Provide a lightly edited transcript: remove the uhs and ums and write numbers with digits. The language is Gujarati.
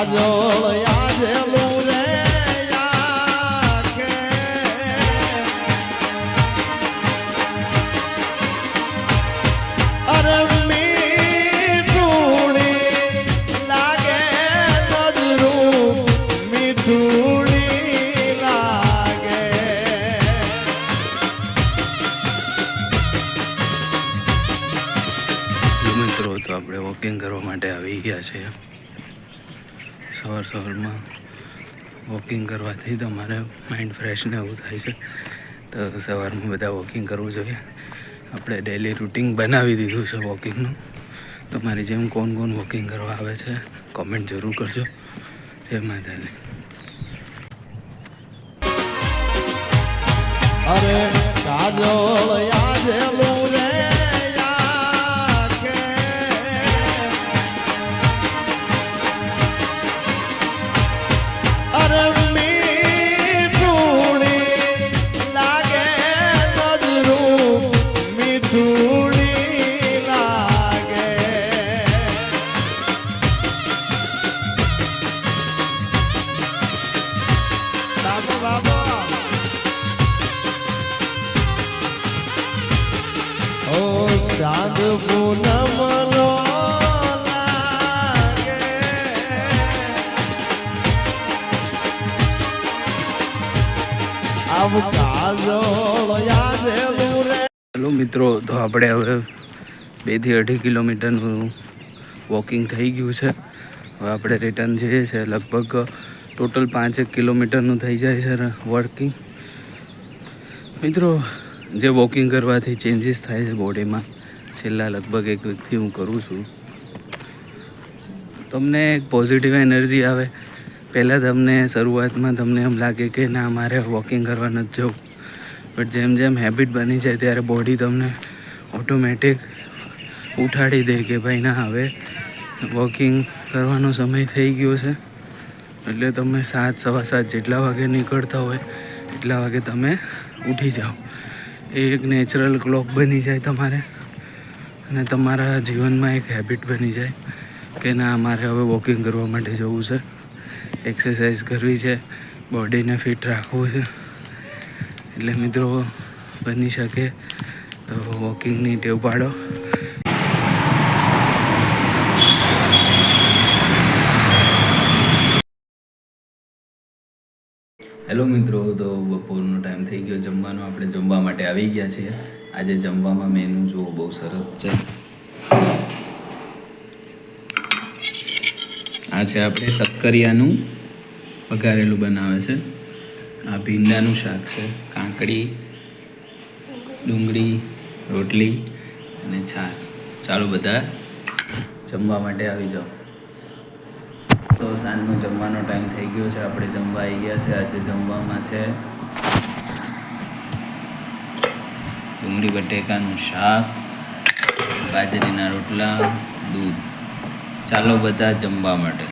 કાજળ યાદેલું રે યાકે અરે મીઠુડી લાગે નજરું મીઠુડી લાગે મિત્રો તો આપણે વોકિંગ કરવા માટે આવી ગયા છે સવારમાં વોકિંગ કરવાથી તમારે માઇન્ડ ફ્રેશ ને એવું થાય છે તો સવારમાં બધા વોકિંગ કરવું જોઈએ આપણે ડેલી રૂટિન બનાવી દીધું છે વોકિંગનું તમારી જેમ કોણ વોકિંગ કરવા આવે છે કોમેન્ટ જરૂર કરજો જય માતાજી અરે કાજળ યાદેલું રે યાકે અરે મીઠુડી લાગે નજરું મીઠુડી લાગે બાબો બાબો ઓ ચાંદ પૂનમનો લાગે આવ કાજળ યાદેલું રે હેલો મિત્રો તો આપણે હવે 2 થી 2.5 કિલોમીટરનું વોકિંગ થઈ ગયું છે હવે આપણે રિટર્ન જઈએ છીએ લગભગ ટોટલ 5 કિલોમીટરનું થઈ જાય છે વોકિંગ મિત્રો જે વોકિંગ કરવાથી ચેન્જીસ થાય છે બોડીમાં છેલ્લા લગભગ 1 વીકથી હું કરું છું તમને એક પોઝિટિવ એનર્જી આવે પહેલાં તમને શરૂઆતમાં તમને એમ લાગે કે ના મારે વોકિંગ કરવા નથી જવું બટ જેમ જેમ હેબિટ બની જાય ત્યારે બોડી તમને ઓટોમેટિક ઉઠાડી દે કે ભાઈ ના હવે વોકિંગ કરવાનો સમય થઈ ગયો છે એટલે તમે 7 સવા 7 જેટલા વાગે નીકળતા હોય એટલા વાગે તમે ઉઠી જાઓ એ એક નેચરલ ક્લોક બની જાય તમારે અને તમારા જીવનમાં એક હેબિટ બની જાય કે ના મારે હવે વોકિંગ કરવા માટે જવું છે એક્સરસાઇઝ કરવી છે બોડીને ફિટ રાખવું છે એટલે મિત્રો બની શકે તો વોકિંગની ટેવ પાડો હેલો મિત્રો તો બપોરનો ટાઈમ થઈ ગયો જમવાનો આપણે જમવા માટે આવી ગયા છીએ આજે જમવામાં મેનુ જુઓ બહુ સરસ છે આ છે આપણે શક્કરિયાનું વઘારેલું બનાવે છે આ ભીંડાનું શાક છે કાંકડી ડુંગળી રોટલી અને છાશ ચાલો બધા જમવા માટે આવી જાઓ તો સાંજનો જમવાનો ટાઈમ થઈ ગયો છે આપણે જમવા આવી ગયા છે આજે જમવામાં છે ડુંગળી બટેકાનું શાક બાજરીના રોટલા દૂધ ચાલો બધા જમવા માટે